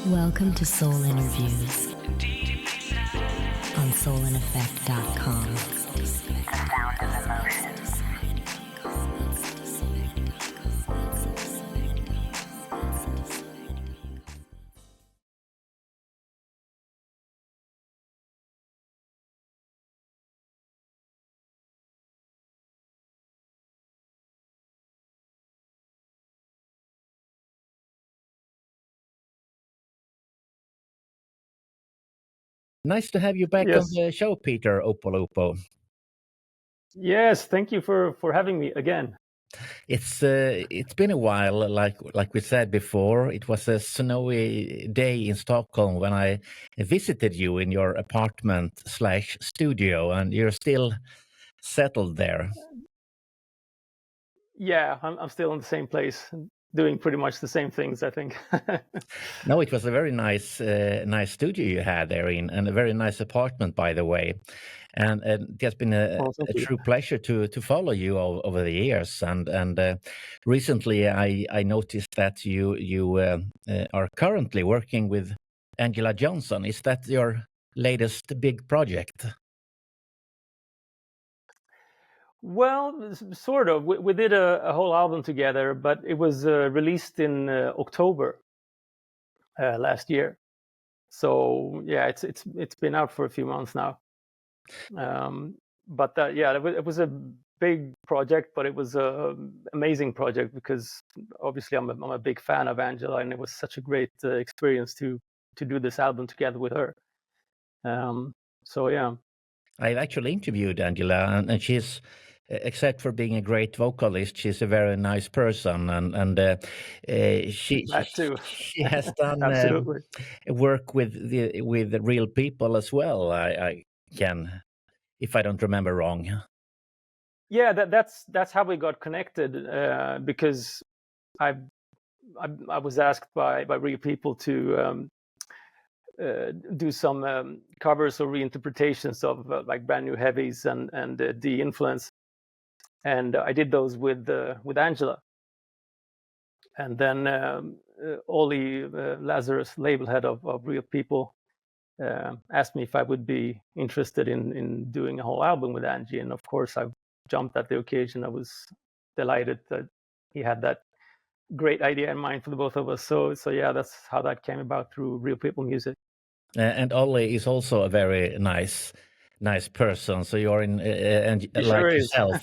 Welcome to Soul Interviews on soulandeffect.com. The sound of emotion. Nice to have you back on Yes. the show, Peter Opolopo. Yes, thank you for having me again. It's been a while, like we said before. It was a snowy day in Stockholm when I visited you in your apartment/studio, and you're still settled there. Yeah, I'm still in the same place, doing pretty much the same things, I think. No, it was a very nice studio you had there and a very nice apartment, by the way. And it has been a true pleasure to follow you over the years. And recently, I noticed that you are currently working with Angela Johnson. Is that your latest big project? Well, sort of. We did a whole album together, but it was released in October last year. So yeah, it's been out for a few months now. But yeah, it was a big project, but it was an amazing project because obviously I'm a big fan of Angela, and it was such a great experience to do this album together with her. So yeah, I've actually interviewed Angela, and she's, except for being a great vocalist, she's a very nice person, and she that too. she has done Absolutely. work with the real people as well. I can, if I don't remember wrong. Yeah, that's how we got connected because I was asked by real people to do some covers or reinterpretations of like brand new heavies and the influence, and I did those with Angela, and then Ollie Lazarus, label head of Real People, asked me if I would be interested in doing a whole album with Angie, and of course I jumped at the occasion. I was delighted that he had that great idea in mind for the both of us. So yeah, that's how that came about, through Real People music. And Ollie is also a very nice person. So you're in, and He like sure is. yourself,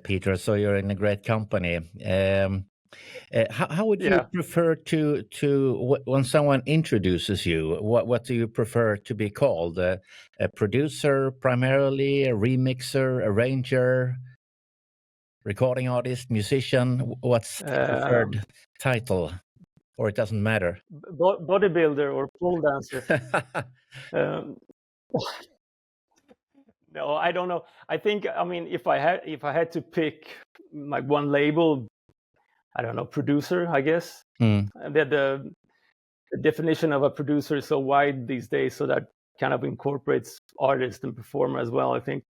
Peter. So you're in a great company. How would you prefer to when someone introduces you? What do you prefer to be called? A producer primarily, a remixer, arranger, recording artist, musician? What's the preferred title? Or it doesn't matter? Bodybuilder or pole dancer. No, I don't know. I think, I mean, if I had to pick like one label, I don't know, producer, I guess. The definition of a producer is so wide these days, so that kind of incorporates artist and performer as well. I think,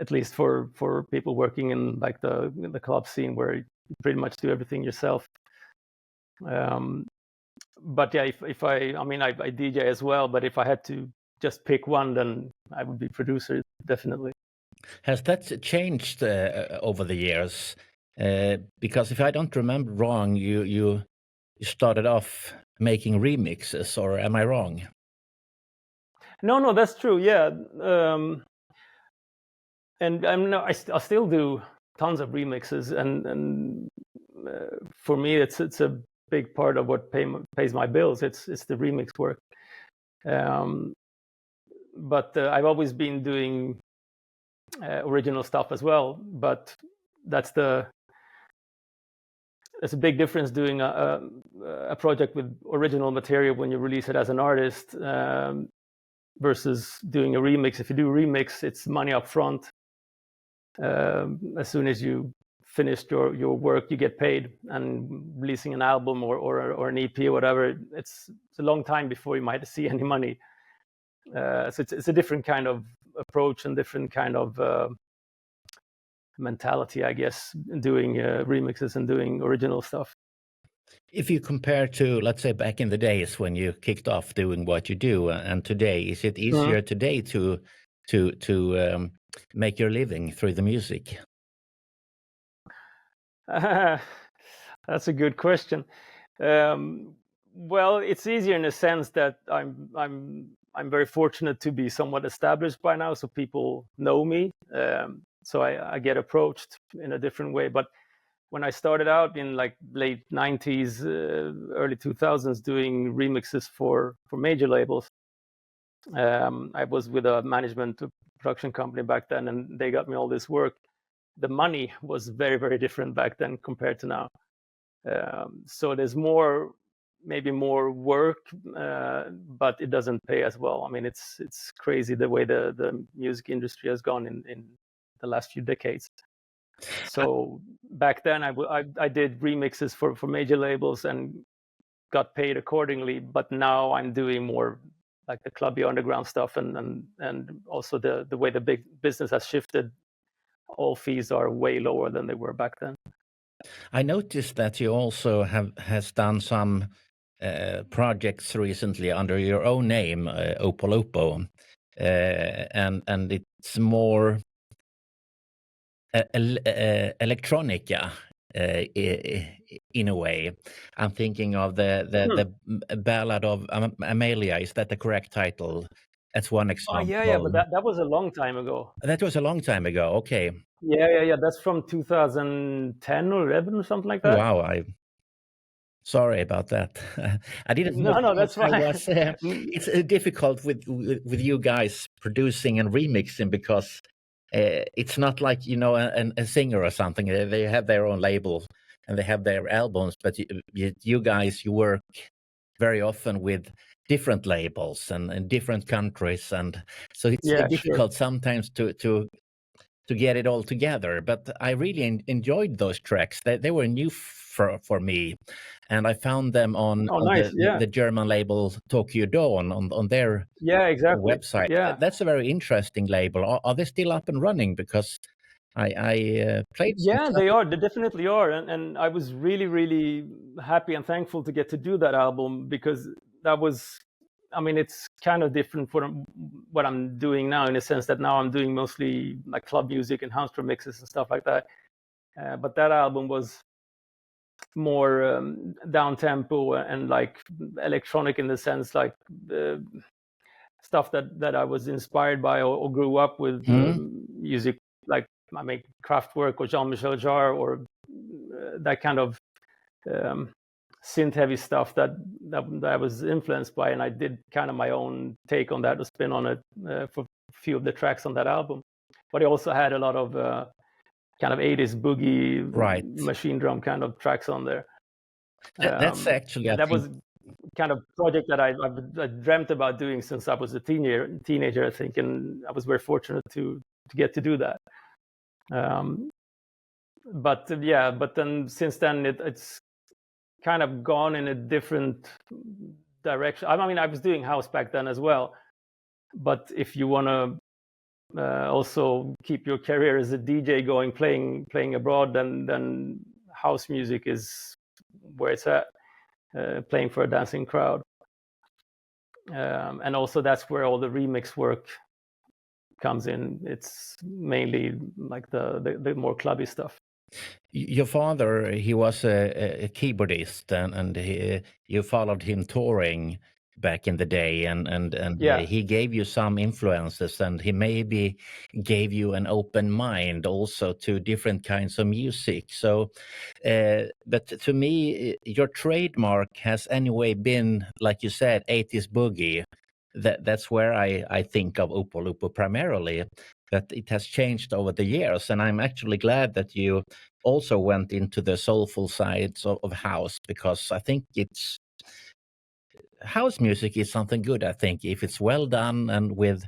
at least for people working in like the club scene, where you pretty much do everything yourself. But yeah, if I DJ as well, but if I had to just pick one, then I would be producer, definitely. Has that changed over the years? Because if I don't remember wrong, you started off making remixes, or am I wrong? No, that's true. Yeah, and I still do tons of remixes, and for me, it's a big part of what pays my bills. It's the remix work. But I've always been doing original stuff as well. But that's a big difference doing a project with original material when you release it as an artist, versus doing a remix. If you do a remix, it's money up front. As soon as you finished your work, you get paid, and releasing an album or an EP or whatever, it's a long time before you might see any money. So it's a different kind of approach and different kind of mentality, I guess, doing remixes and doing original stuff. If you compare to, let's say, back in the days when you kicked off doing what you do, and today, is it easier today to make your living through the music? That's a good question. Well, it's easier in a sense that I'm very fortunate to be somewhat established by now, so people know me. So I get approached in a different way. But when I started out in like late 90s, early 2000s, doing remixes for major labels, I was with a management production company back then, and they got me all this work. The money was very, very different back then compared to now. So there's maybe more work, but it doesn't pay as well. I mean, it's crazy the way the music industry has gone in the last few decades. So back then I did remixes for major labels and got paid accordingly, but now I'm doing more like the clubby underground stuff, and also the way the big business has shifted, all fees are way lower than they were back then. I noticed that you also has done some projects recently under your own name, Opolopo, and it's more electronica in a way. I'm thinking of the Ballad of Amelia. Is that the correct title? That's one example. Oh yeah, but that was a long time ago. That was a long time ago. Okay. Yeah. That's from 2010 or 11 or something like that. Wow, sorry about that. I didn't know. No, that's fine. It's difficult with you guys producing and remixing because it's not like a singer or something. They have their own label and they have their albums, but you guys, you work very often with different labels and different countries, and so it's difficult sometimes to get it all together. But I really enjoyed those tracks. They were new for me, and I found them on, the German label Tokyo Dawn on their website. Yeah, that's a very interesting label. Are they still up and running? Because I played. Yeah, they are. They definitely are, and I was really, really happy and thankful to get to do that album, because that was, I mean, it's kind of different from what I'm doing now, in a sense that now I'm doing mostly like club music and house remixes and stuff like that. But that album was more down tempo and like electronic, in the sense like stuff that I was inspired by or grew up with, music like, I mean, Kraftwerk or Jean-Michel Jarre, or that kind of synth heavy stuff that I was influenced by, and I did kind of my own take on that, a spin on it, for a few of the tracks on that album. But I also had a lot of kind of 80s boogie, machine drum kind of tracks on there. That's actually that was kind of project that I dreamt about doing since I was a teenager, I think, and I was very fortunate to get to do that. But then since then it's kind of gone in a different direction. I mean, I was doing house back then as well, but if you want to also keep your career as a DJ going, playing abroad, then house music is where it's at, playing for a dancing crowd, and also that's where all the remix work comes in. It's mainly like the more clubby stuff. Your father, he was a keyboardist, and you followed him touring back in the day, and he gave you some influences, and he maybe gave you an open mind also to different kinds of music. So, but to me, your trademark has anyway been, like you said, 80s boogie. That's where I think of Opolopo primarily. That it has changed over the years, and I'm actually glad that you also went into the soulful sides of house, because I think house music is something good. I think if it's well done and with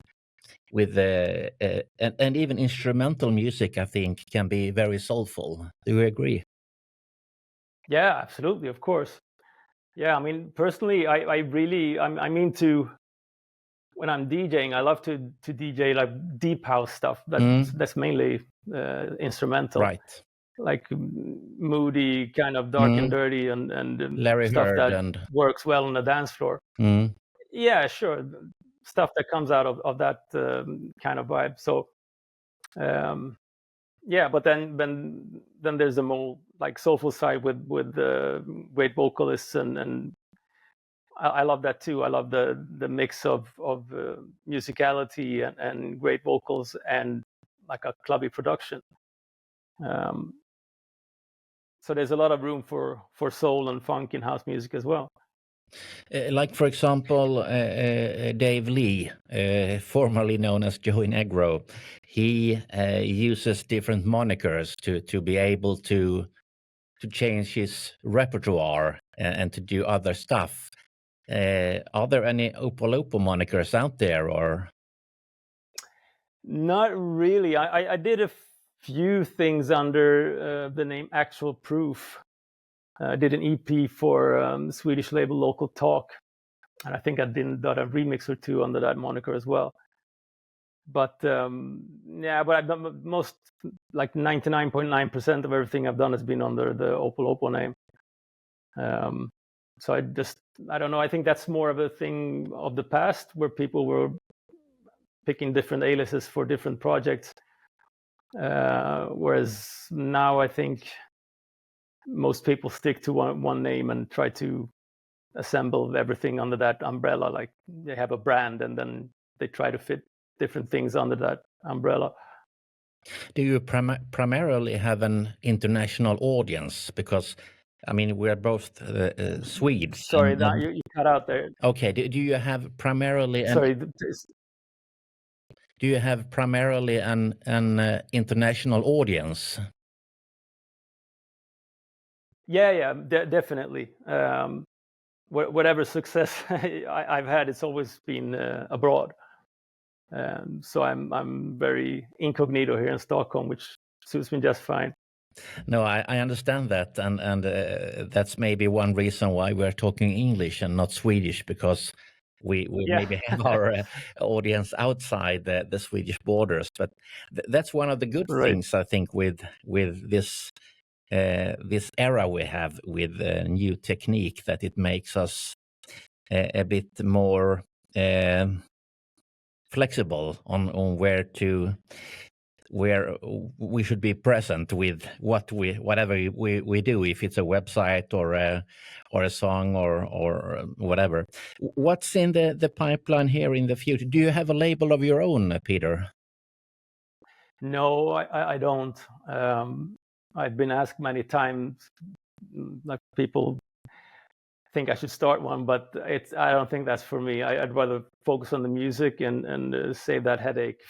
and even instrumental music, I think can be very soulful. Do you agree? Yeah, absolutely, of course. Yeah, I mean, personally, I'm into, when I'm DJing, I love to DJ like deep house stuff. That's mainly instrumental. Right. like moody, kind of dark and dirty, and Larry stuff Heard that and works well on the dance floor. Yeah, sure, stuff that comes out of that kind of vibe. So yeah, but then there's a more like soulful side with great vocalists, and I love that too. I love the mix of musicality and great vocals and like a clubby production. So there's a lot of room for soul and funk in house music as well. like, for example, Dave Lee, formerly known as Joey Negro, he uses different monikers to be able to change his repertoire and to do other stuff. Are there any Opolopo monikers out there, or? Not really. I did a few things under the name Actual Proof. I did an EP for Swedish label Local Talk, and I think I done a remix or two under that moniker as well. But yeah, but I've done most, like 99.9% of everything I've done has been under the Opolopo name. So I don't know. I think that's more of a thing of the past, where people were picking different aliases for different projects. Whereas now I think most people stick to one name and try to assemble everything under that umbrella. Like they have a brand and then they try to fit different things under that umbrella. Do you primarily have an international audience? Because, I mean, we're both Swedes. Sorry, you cut out there. Okay. Do you have primarily do you have primarily an international audience? Yeah, definitely. Whatever success I've had, it's always been abroad. So I'm very incognito here in Stockholm, which suits me just fine. No, I understand that, and that's maybe one reason why we're talking English and not Swedish, because we maybe have our audience outside the Swedish borders. But that's one of the good things, I think, with this this era we have with new technique, that it makes us a bit more flexible on where we should be present with whatever we do, if it's a website or a song or whatever. What's in the pipeline here in the future? Do you have a label of your own, Peter? No, I don't. I've been asked many times, like people think I should start one, but I don't think that's for me. I'd rather focus on the music and save that headache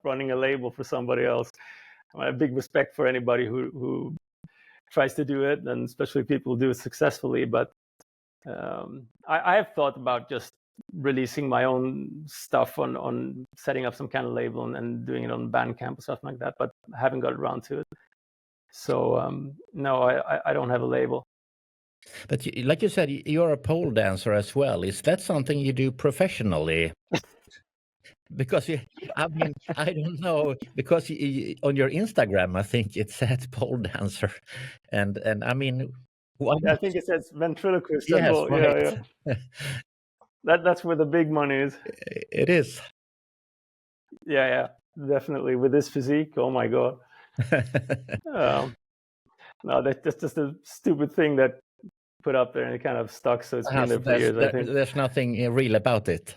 running a label for somebody else. I have big respect for anybody who tries to do it, and especially people who do it successfully. But I have thought about just releasing my own stuff on setting up some kind of label and doing it on Bandcamp or something like that, but I haven't got around to it. So no, I don't have a label. But like you said, you're a pole dancer as well. Is that something you do professionally? Because I mean, I don't know, because on your Instagram, I think it said pole dancer, and I mean, I think it says ventriloquist. Yes, right. Yeah. That's where the big money is. It is. Yeah, definitely. With this physique, oh my god. No, that's just a stupid thing that put up there, and it kind of stuck, so it's been there for years. I think there's nothing real about it.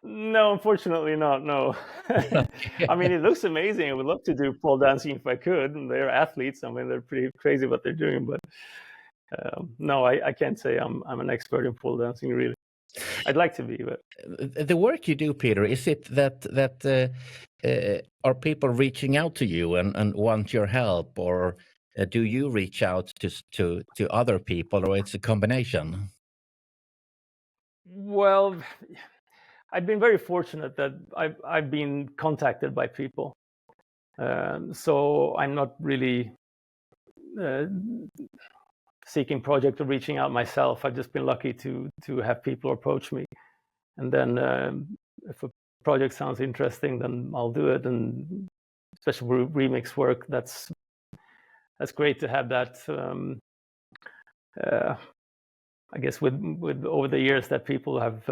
No, unfortunately not. No. I mean, it looks amazing. I would love to do pole dancing if I could. They're athletes. I mean, they're pretty crazy what they're doing. But no, I can't say I'm an expert in pole dancing, really. I'd like to be, but the work you do, Peter, is it that are people reaching out to you and want your help, or do you reach out to other people, or it's a combination? Well, I've been very fortunate that I've been contacted by people, so I'm not really seeking project or reaching out myself. I've just been lucky to have people approach me, and then if a project sounds interesting, then I'll do it. And especially remix work, that's that's great to have that. I guess with over the years that people have,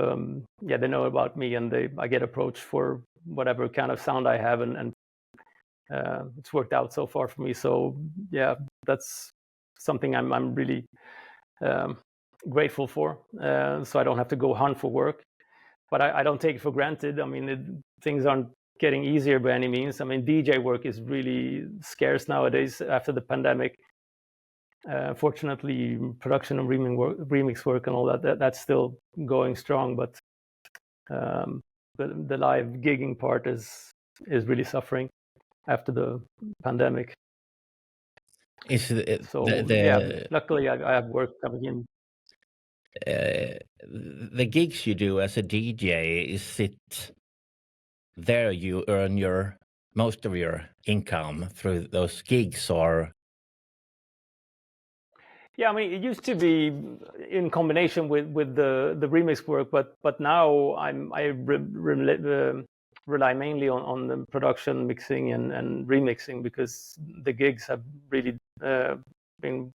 they know about me, and I get approached for whatever kind of sound I have, and it's worked out so far for me. So yeah, that's something I'm really grateful for. So I don't have to go hunt for work, but I don't take it for granted. I mean, things aren't getting easier by any means. I mean, DJ work is really scarce nowadays after the pandemic. Fortunately, production and remix work and all that's still going strong, but the live gigging part is really suffering after the pandemic. Luckily I have work coming in. The gigs you do as a DJ, is it there you earn most of your income through those gigs, or? Yeah, I mean, it used to be in combination with the remix work, but now I rely mainly on the production, mixing, and remixing, because the gigs have really been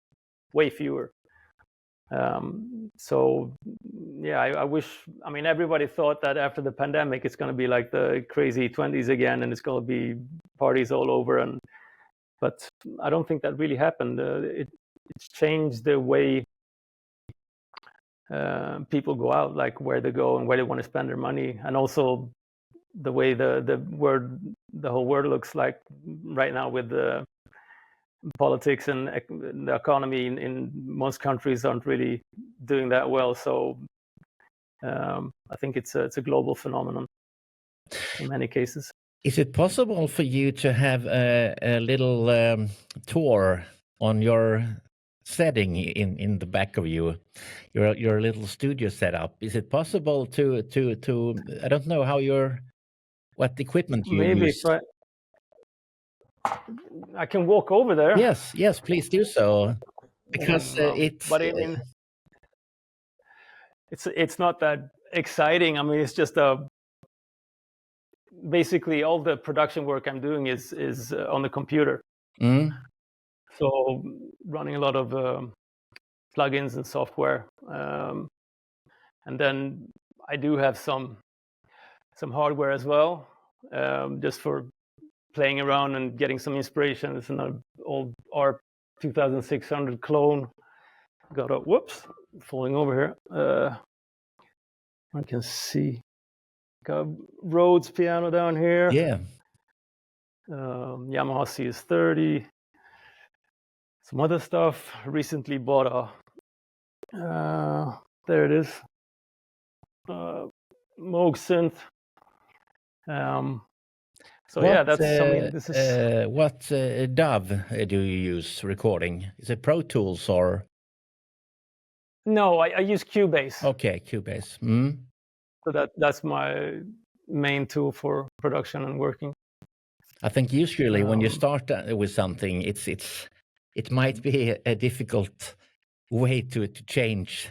way fewer. So yeah, I wish. I mean, everybody thought that after the pandemic, it's going to be like the crazy 20s again, and it's going to be parties all over. But I don't think that really happened. It's changed the way people go out, like where they go and where they want to spend their money, and also the way the whole world looks like right now with the politics and the economy in most countries aren't really doing that well. So I think it's a global phenomenon in many cases. Is it possible for you to have a little tour on your setting in the back of your little studio setup? Is it possible to I don't know what equipment you use? Maybe I can walk over there. Yes, please do so, because it's not that exciting. I mean, it's just basically all the production work I'm doing is on the computer. So running a lot of plugins and software, and then I do have some hardware as well, just for playing around and getting some inspiration. It's an old ARP 2600 clone. Got a falling over here. I can see. Got a Rhodes piano down here. Yeah. Yamaha CS30. Some other stuff. Recently bought there it is. Moog synth. So this is what DAW do you use recording? Is it Pro Tools or? No, I use Cubase. Okay, Cubase. So that's my main tool for production and working. I think usually when you start with something, it might be a difficult way to change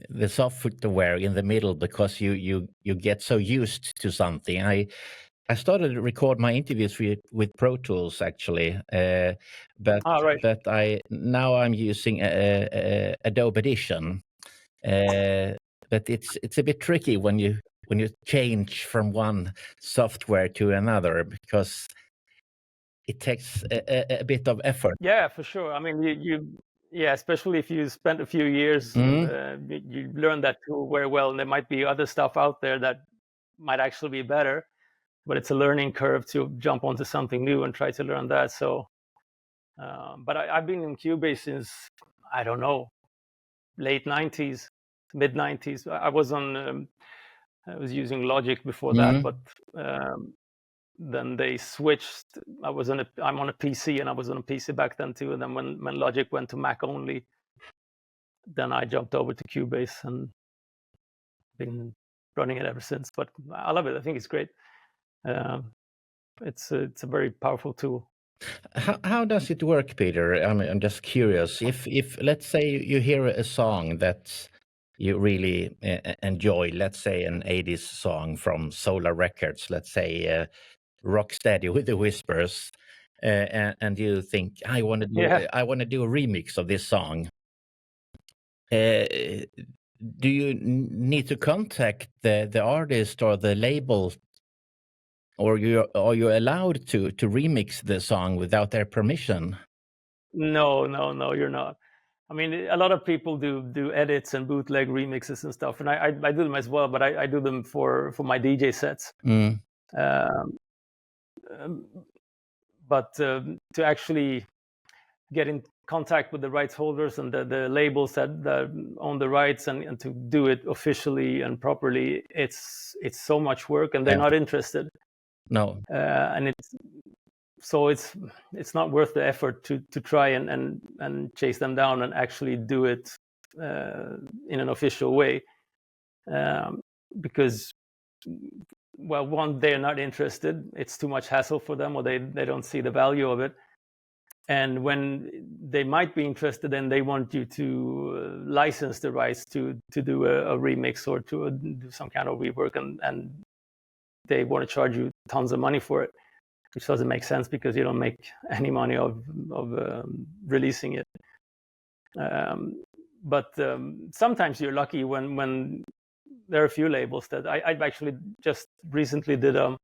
the software in the middle, because you get so used to something. I started to record my interviews with Pro Tools actually, but now I'm using Adobe Audition, but it's a bit tricky when you change from one software to another, because it takes a bit of effort. Yeah, for sure. I mean, especially if you spent a few years, you learn that tool very well, and there might be other stuff out there that might actually be better. But it's a learning curve to jump onto something new and try to learn that. So, but I've been in Cubase since, I don't know, late 90s, mid 90s. I was using Logic before that, but then they switched. I'm on a PC, and I was on a PC back then too. And then when Logic went to Mac only, then I jumped over to Cubase and been running it ever since. But I love it. I think it's great. It's a very powerful tool. How does it work, Peter? I'm just curious. If let's say you hear a song that you really enjoy, let's say an 80s song from Solar Records, let's say Rocksteady with the Whispers, and you think I want to do a remix of this song. Do you need to contact the artist or the label, or are you allowed to remix the song without their permission? No, you're not. I mean, a lot of people do edits and bootleg remixes and stuff, and I do them as well, but I do them for my DJ sets. But to actually get in contact with the rights holders and the labels that own the rights and to do it officially and properly, it's so much work, and they're not interested. No. And it's not worth the effort to try and chase them down and actually do it in an official way, because, well, one, they're not interested. It's too much hassle for them, or they don't see the value of it. And when they might be interested, then they want you to license the rights to do a remix or to do some kind of rework, and they want to charge you tons of money for it, which doesn't make sense because you don't make any money of releasing it. But sometimes you're lucky when there are a few labels that I've actually just recently did a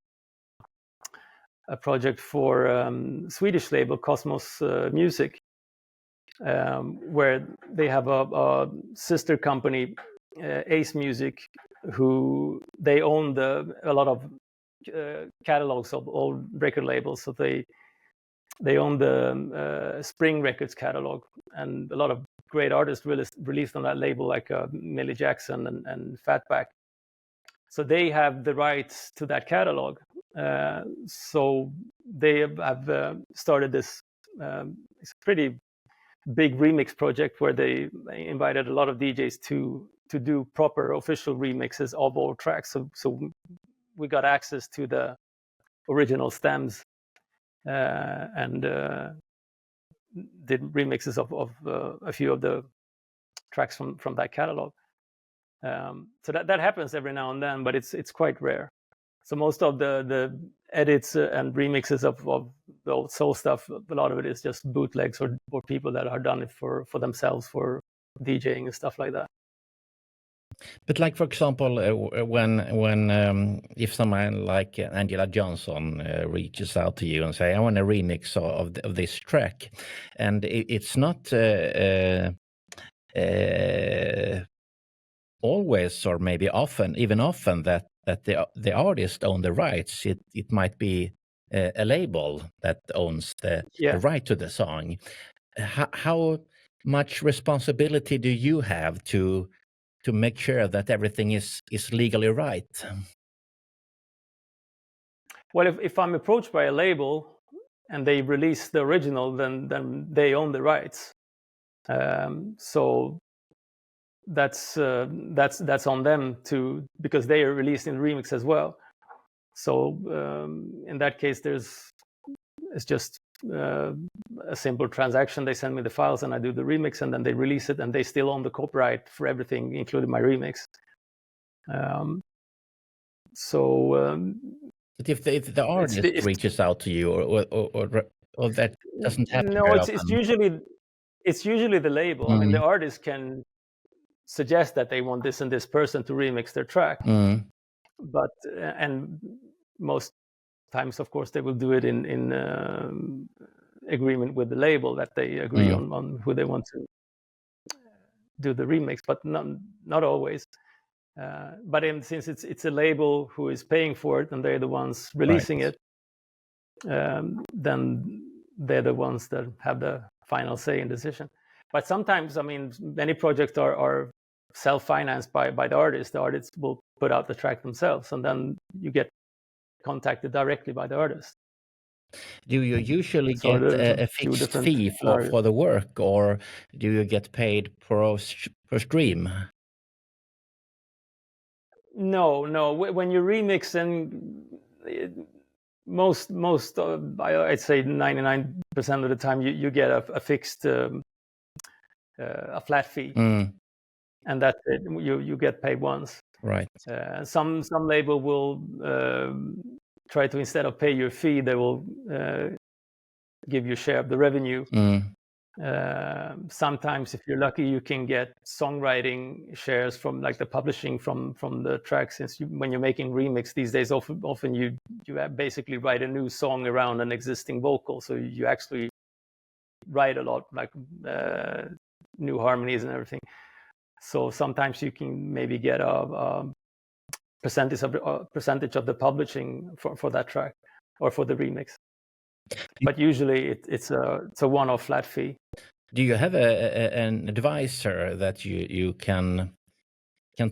project for Swedish label Cosmos Music, where they have a sister company, Ace Music, who they own a lot of catalogs of all record labels. So they own the Spring Records catalog, and a lot of great artists released on that label, like Millie Jackson and Fatback. So they have the rights to that catalog. So they have started this it's a pretty big remix project where they invited a lot of DJs to do proper official remixes of all tracks. So we got access to the original stems and did remixes of a few of the tracks from that catalog. So that happens every now and then, but it's quite rare. So most of the edits and remixes of the old soul stuff, a lot of it is just bootlegs or people that are done it for themselves, for DJing and stuff like that. But like, for example, when if someone like Angela Johnson reaches out to you and say, I want a remix of this track, and it's not always, or maybe even often that the artist own the rights. It might be a label that owns the right to the song. How much responsibility do you have to make sure that everything is legally right? Well, if I'm approached by a label and they release the original, then they own the rights. So that's on them because they are released in remix as well. So in that case, it's just a simple transaction. They send me the files and I do the remix, and then they release it, and they still own the copyright for everything, including my remix. But if the artist reaches out to you, or that doesn't happen. No, it's usually the label. I mean, the artist can suggest that they want this and this person to remix their track, but and most times, of course, they will do it in agreement with the label, that they agree on who they want to do the remix, but not always. But since it's a label who is paying for it and they're the ones releasing it, then they're the ones that have the final say in decision. But sometimes, I mean, many projects are self-financed by the artist. The artists will put out the track themselves, and then you get contacted directly by the artist. Do you usually get a fixed fee for the work, or do you get paid per stream? No. When you remix, and most I'd say 99% of the time you get a fixed a flat fee, and that's it. You get paid once. Right. Some label will try to, instead of pay your fee, they will give you a share of the revenue. Mm. Sometimes, if you're lucky, you can get songwriting shares from like the publishing from the track. Since when you're making remix these days, often you basically write a new song around an existing vocal, so you actually write a lot, like new harmonies and everything. So sometimes you can maybe get a percentage of the publishing for that track or for the remix. But usually it's a one-off flat fee. Do you have an advisor that you can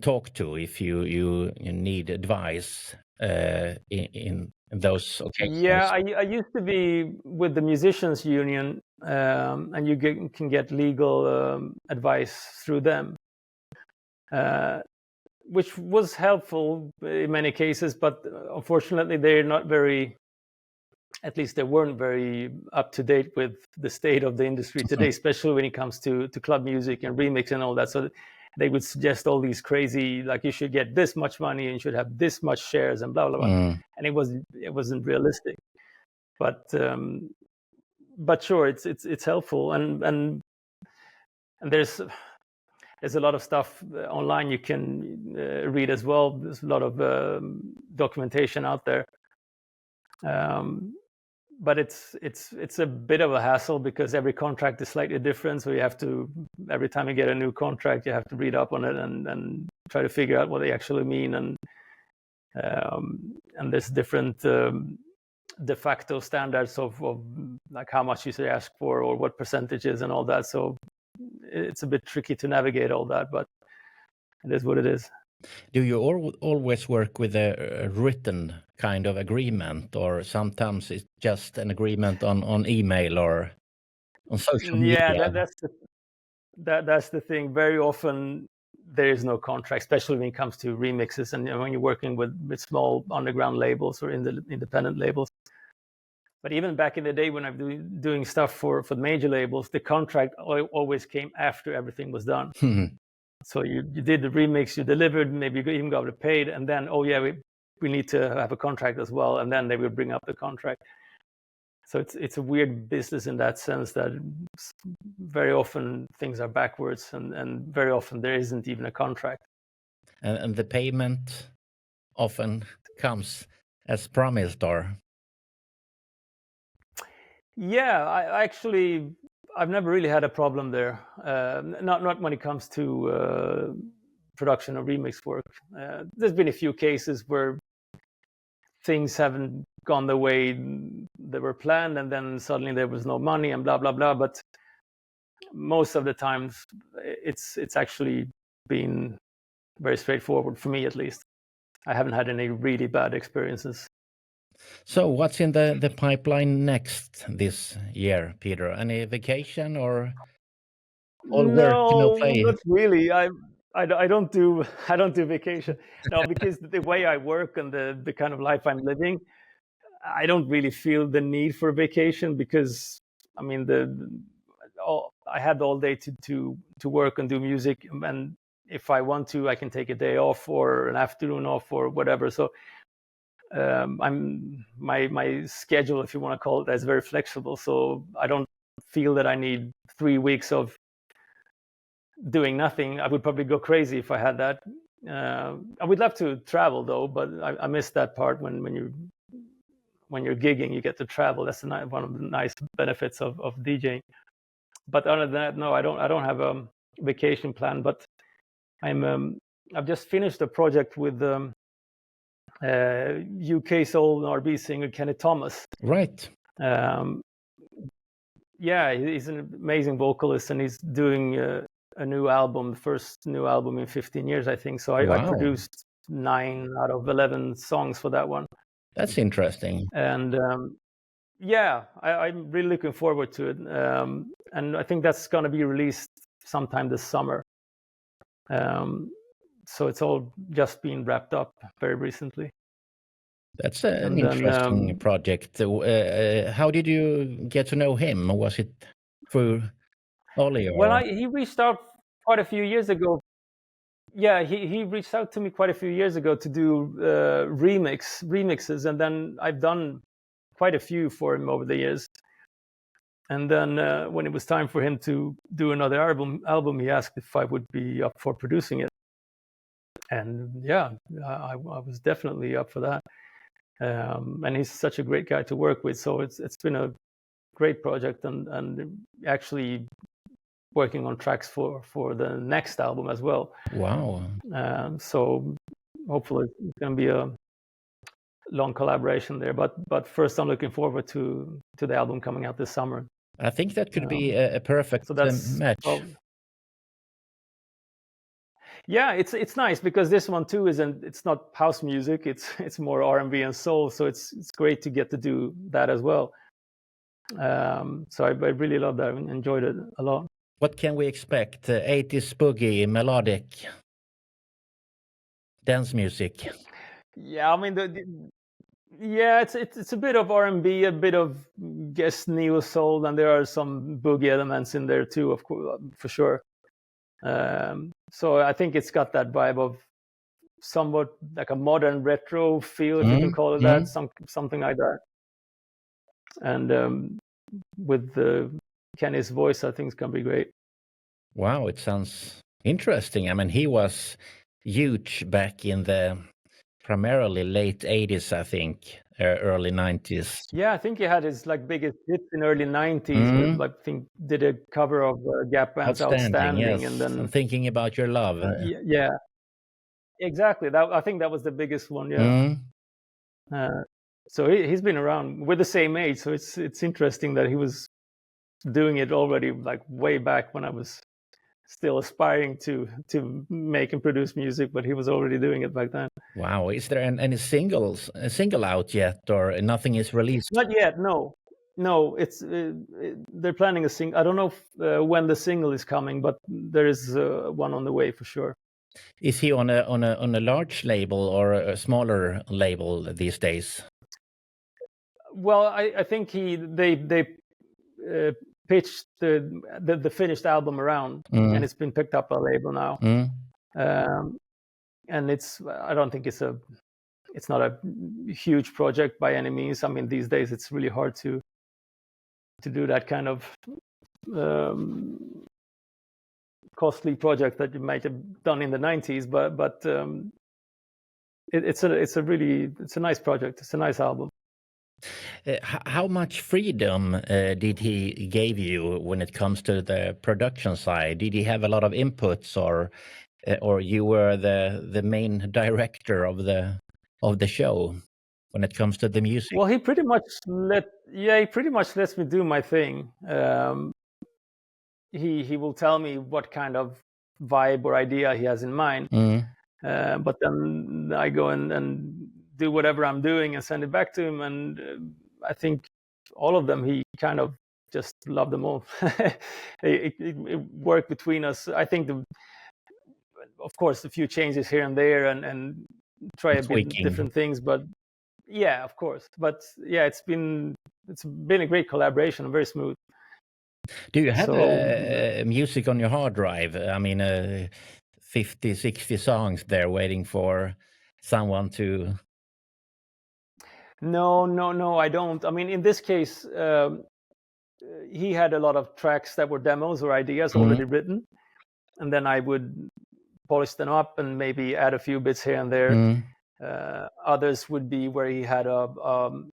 talk to if you need advice in those occasions? Yeah, I used to be with the musicians union, and you can get legal advice through them, which was helpful in many cases, but unfortunately they're not very, at least they weren't very up to date with the state of the industry today, especially when it comes to club music and remix and all that. So they would suggest all these crazy, like you should get this much money and you should have this much shares and blah blah blah, and it wasn't realistic. But sure, it's helpful, and there's a lot of stuff online you can read as well. There's a lot of documentation out there. But it's a bit of a hassle because every contract is slightly different. So you have to, every time you get a new contract, you have to read up on it and try to figure out what they actually mean. And there's different de facto standards of like how much you should ask for or what percentages and all that. So it's a bit tricky to navigate all that, but it is what it is. Do you always work with a written kind of agreement, or sometimes it's just an agreement on email or on social media? Yeah, that's the thing. Very often there is no contract, especially when it comes to remixes and when you're working with small underground labels or independent labels. But even back in the day when I'm doing stuff for the major labels, the contract always came after everything was done. So you did the remix, you delivered, maybe you even got it paid, and then, oh yeah, we need to have a contract as well, and then they will bring up the contract. So it's a weird business in that sense that very often things are backwards, and very often there isn't even a contract. And the payment often comes as promised, or? Yeah, I've never really had a problem there. Not when it comes to production of remix work. There's been a few cases where things haven't gone the way they were planned, and then suddenly there was no money and blah blah blah. But most of the times, it's actually been very straightforward for me, at least. I haven't had any really bad experiences. So what's in the pipeline next this year, Peter? Any vacation or all work, no play? Not really. I don't do vacation. No, because the way I work and the kind of life I'm living, I don't really feel the need for a vacation because I mean I had all day to work and do music, and if I want to, I can take a day off or an afternoon off or whatever. So my schedule, if you want to call it that, is very flexible. So I don't feel that I need 3 weeks of doing nothing. I would probably go crazy if I had that. I would love to travel though, but I miss that part when you're gigging, you get to travel. That's one of the nice benefits of DJing. But other than that, no, I don't have a vacation plan. But I've just finished a project with UK soul and R&B singer Kenny Thomas. Right. Yeah, he's an amazing vocalist, and he's doing a new album, the first new album in 15 years, I think. So I produced 9 out of 11 songs for that one. That's interesting. And yeah, I'm really looking forward to it. And I think that's going to be released sometime this summer. So it's all just been wrapped up very recently. That's an interesting project. How did you get to know him? Was it through Ollie? Well, he reached out quite a few years ago. Yeah, he reached out to me quite a few years ago to do remixes, and then I've done quite a few for him over the years. And then when it was time for him to do another album, he asked if I would be up for producing it. And yeah, I was definitely up for that. And he's such a great guy to work with. So it's been a great project, and actually working on tracks for the next album as well. Wow. So hopefully it's going to be a long collaboration there. But first, I'm looking forward to the album coming out this summer. I think that could be a perfect match. Yeah, it's nice because this one too it's not house music. It's more R&B and soul. So it's great to get to do that as well. So I really loved that and enjoyed it a lot. What can we expect? 80s boogie, melodic, dance music. Yeah, I mean yeah, it's a bit of R&B, a bit of guess neo soul, and there are some boogie elements in there too, of course, for sure. So I think it's got that vibe of somewhat like a modern retro feel, if you can call it that, something like that. And with Kenny's voice, I think it's gonna be great. Wow, it sounds interesting. I mean, he was huge back in the primarily late 80s, I think, early 90s. Yeah, I think he had his biggest hits in early 90s. With, I think did a cover of Gap Band's Outstanding, yes. And then I'm Thinking About Your Love. Yeah, exactly. I think that was the biggest one. Yeah. So he's been around. We're the same age, so it's interesting that he was doing it already way back when I was still aspiring to make and produce music, but he was already doing it back then. Wow. Is there any single out yet, or nothing is released? Not yet, no. It's they're planning a single. I don't know when the single is coming, but there is one on the way for sure. Is he on a large label or a smaller label these days? Well, I think they pitched the finished album around, and it's been picked up by a label now. And I don't think it's not a huge project by any means. I mean, these days it's really hard to do that kind of costly project that you might have done in the 90s, but it's a nice project. It's a nice album. How much freedom did he give you when it comes to the production side? Did he have a lot of inputs, or you were the main director of the show when it comes to the music? Well, he pretty much lets me do my thing. He will tell me what kind of vibe or idea he has in mind, but then I go and do whatever I'm doing and send it back to him. And I think all of them, he kind of just loved them all. it worked between us. I think of course, a few changes here and there, and try a bit different things. But yeah, of course. But yeah, it's been a great collaboration, very smooth. Do you have music on your hard drive? I mean, 50, 60 songs there waiting for someone to... No, I don't. I mean, in this case, he had a lot of tracks that were demos or ideas already written, and then I would polish them up and maybe add a few bits here and there. Others would be where he had an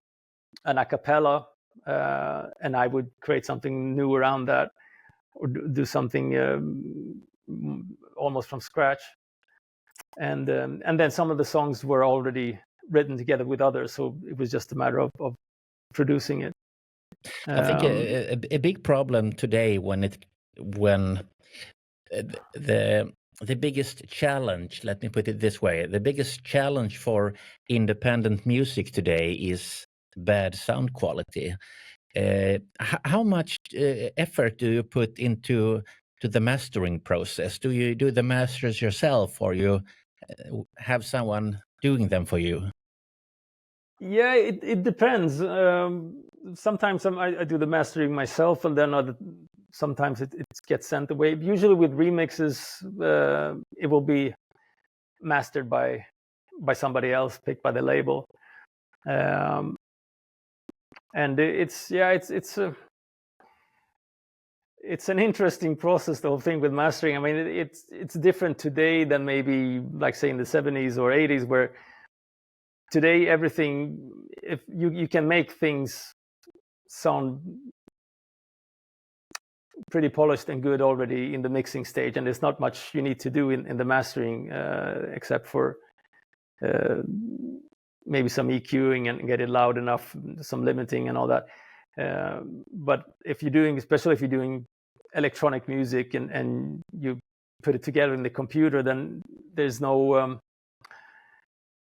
a cappella, and I would create something new around that, or do something almost from scratch. And then some of the songs were already written together with others, so it was just a matter of producing it. I think a big problem today when the biggest challenge, let me put it this way, the biggest challenge for independent music today is bad sound quality. How much effort do you put into the mastering process? Do you do the masters yourself, or you have someone doing them for you? Yeah, it depends. Sometimes I do the mastering myself, and then sometimes it gets sent away. Usually with remixes, it will be mastered by somebody else, picked by the label. And it's an interesting process, the whole thing with mastering. I mean, it's different today than maybe like say in the 70s or 80s, where today everything, if you can make things sound pretty polished and good already in the mixing stage, and there's not much you need to do in the mastering except for maybe some EQing and get it loud enough, some limiting and all that. But if you're doing, especially if you're doing electronic music and you put it together in the computer, then there's no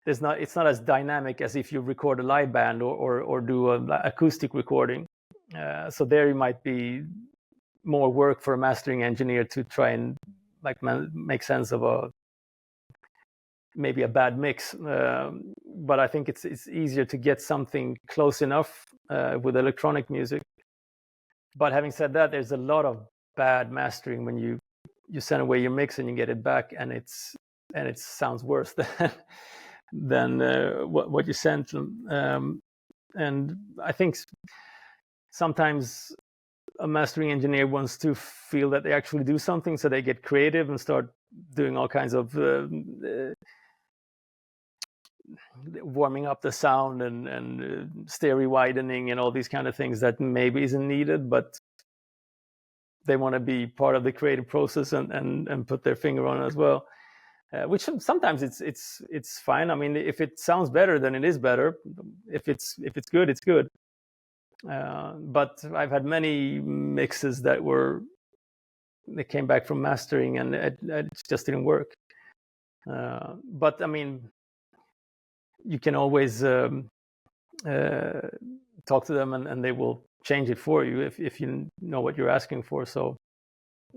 it's not as dynamic as if you record a live band or do an acoustic recording. So there you might be more work for a mastering engineer to try and like make sense of maybe a bad mix. But I think it's easier to get something close enough with electronic music. But having said that, there's a lot of bad mastering when you send away your mix and you get it back, and it sounds worse than what you sent them. And I think sometimes a mastering engineer wants to feel that they actually do something, so they get creative and start doing all kinds of warming up the sound and stereo widening and all these kind of things that maybe isn't needed, but they want to be part of the creative process and put their finger on it as well. Which sometimes it's fine. I mean, if it sounds better, then it is better. If it's good, it's good. But I've had many mixes that came back from mastering and it just didn't work. But I mean, you can always talk to them and they will change it for you if you know what you're asking for. So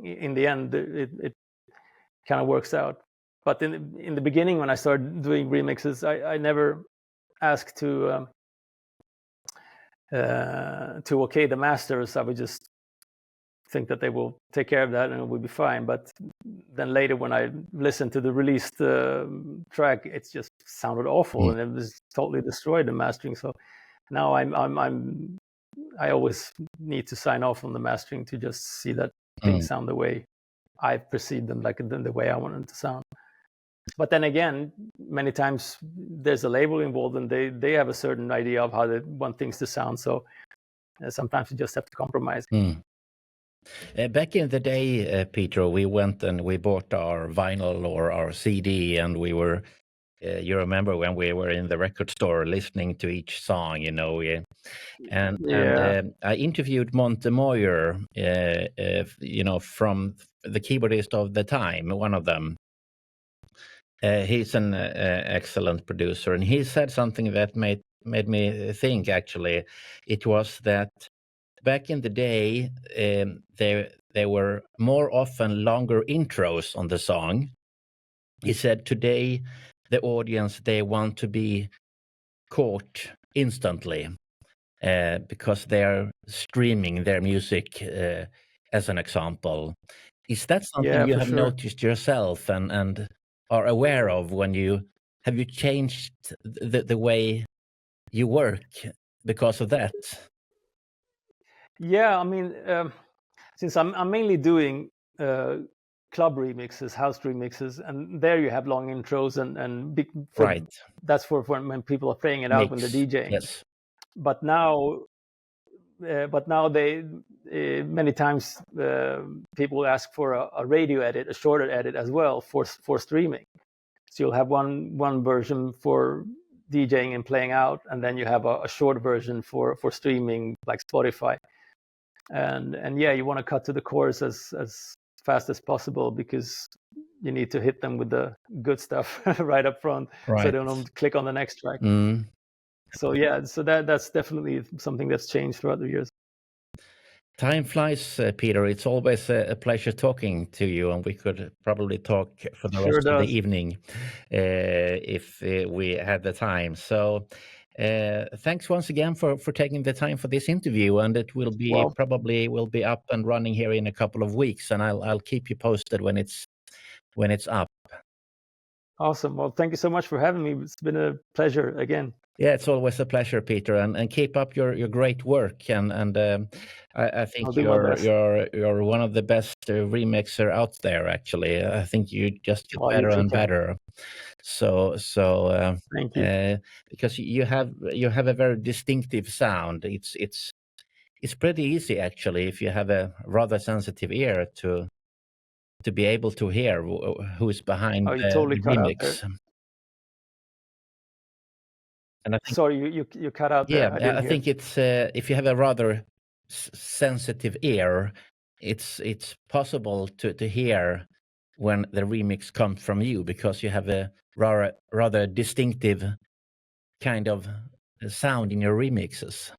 in the end, it kind of works out. But in the beginning, when I started doing remixes, I never asked to okay the masters. I would just think that they will take care of that and it will be fine. But then later, when I listened to the released track, it just sounded awful and it was totally destroyed the mastering. So now I always need to sign off on the mastering to just see that things sound the way I perceive them, like the way I want them to sound. But then again, many times there's a label involved and they have a certain idea of how they want things to sound. So sometimes you just have to compromise. Back in the day, Peter, we went and we bought our vinyl or our CD, and we were, you remember when we were in the record store listening to each song, you know, and I interviewed Monte Moyer, you know, from the keyboardist of the time, one of them. He's an excellent producer, and he said something that made me think, actually. It was that back in the day, there were more often longer intros on the song. He said today, the audience, they want to be caught instantly because they're streaming their music, as an example. Is that something you have noticed yourself and are aware of when have you changed the way you work because of that? Yeah, I mean, since I'm mainly doing club remixes, house remixes, and there you have long intros and right. That's for when people are playing it out when they're DJing. Yes. But now they many times people ask for a radio edit, a shorter edit as well for streaming. So you'll have one version for DJing and playing out, and then you have a short version for streaming, like Spotify. And yeah, you want to cut to the chorus as fast as possible because you need to hit them with the good stuff right up front, so they don't click on the next track. So yeah, so that's definitely something that's changed throughout the years. Time flies, Peter. It's always a pleasure talking to you, and we could probably talk for the rest of the evening if we had the time. So thanks once again for taking the time for this interview, and it will be probably will be up and running here in a couple of weeks, and I'll keep you posted when it's up. Awesome. Well, thank you so much for having me. It's been a pleasure again. Yeah, it's always a pleasure, Peter, and keep up your great work. And I think I'll do my best. you're one of the best remixer out there. Actually, I think you just get Oh, you better too, and Ken. better. So Thank you. because you have a very distinctive sound. It's pretty easy actually if you have a rather sensitive ear to be able to hear who is behind Oh, you totally the cut out there. remix. And I think, Sorry, you cut out yeah, there. I didn't I hear. think it's if you have a rather sensitive ear, it's possible to hear when the remix comes from you because you have a rather distinctive kind of sound in your remixes.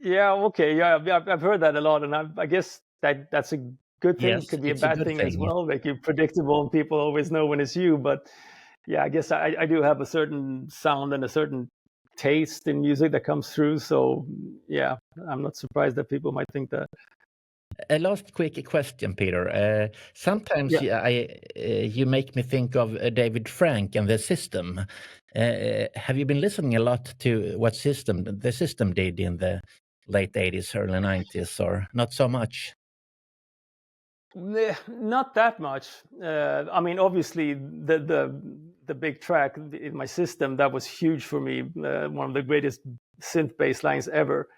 Yeah, okay. Yeah, I've heard that a lot, and I guess that's a good thing. It Yes, could be a it's a bad good thing as thing. well. Like you're predictable, and people always know when it's you. But yeah, I guess I do have a certain sound and a certain taste in music that comes through. So yeah, I'm not surprised that people might think that. A last quick question, Peter. Sometimes Yeah. you make me think of David Frank and the System. Have you been listening a lot to what the System did in the late 80s, early 90s, or not so much? Not that much. I mean, obviously, the big track in my system that was huge for me. One of the greatest synth bass lines ever.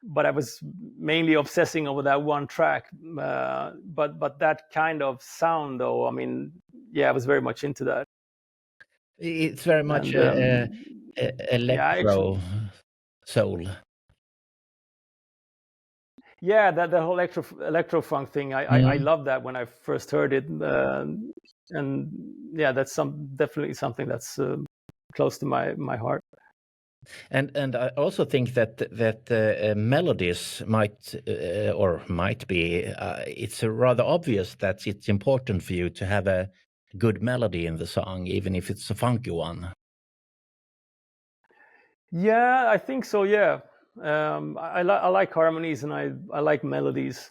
But I was mainly obsessing over that one track. But that kind of sound, though, I mean, yeah, I was very much into that. It's very much And yeah, electro soul. Yeah, that the whole electro funk thing, I loved that when I first heard it, and yeah, that's definitely something that's close to my heart. And I also think that melodies might be it's rather obvious that it's important for you to have a good melody in the song, even if it's a funky one. Yeah, I think so. Yeah, I like harmonies and I like melodies,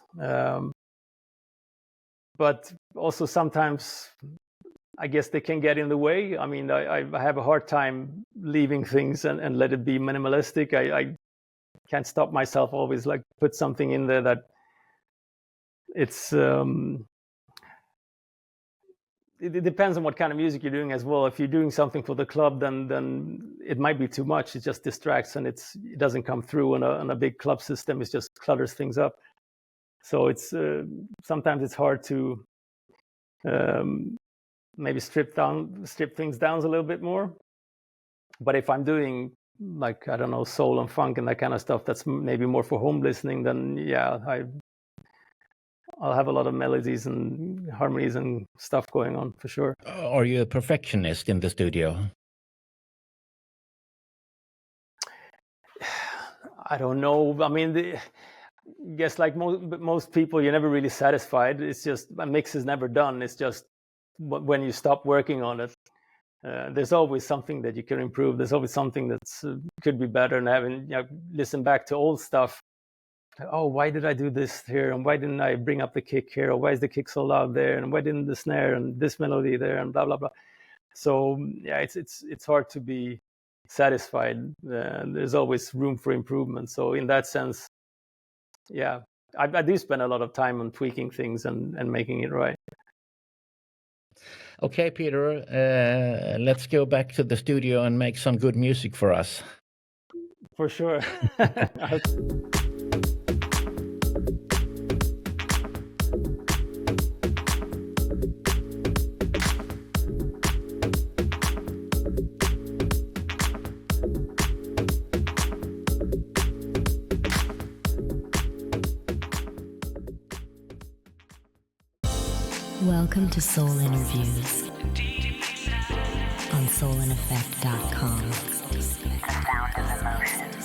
but also sometimes I guess they can get in the way. I mean, I have a hard time leaving things and let it be minimalistic. I can't stop myself always like put something in there that it's it depends on what kind of music you're doing as well. If you're doing something for the club, then it might be too much. It just distracts and it doesn't come through on a big club system. It just clutters things up. So it's sometimes it's hard to maybe strip things down a little bit more. But if I'm doing like, I don't know, soul and funk and that kind of stuff, that's maybe more for home listening, then yeah, I'll have a lot of melodies and harmonies and stuff going on for sure. Are you a perfectionist in the studio? I don't know. I mean, I guess like most people, you're never really satisfied. It's just a mix is never done. It's just when you stop working on it, there's always something that you can improve. There's always something that's could be better. And having listen back to old stuff. Oh, why did I do this here? And why didn't I bring up the kick here? Or why is the kick so loud there? And why didn't the snare and this melody there? And blah blah blah. So yeah, it's hard to be satisfied. There's always room for improvement. So in that sense, yeah, I do spend a lot of time on tweaking things and making it right. Okay, Peter, let's go back to the studio and make some good music for us. For sure. Welcome to Soul Interviews on soulandeffect.com. The sound of emotion.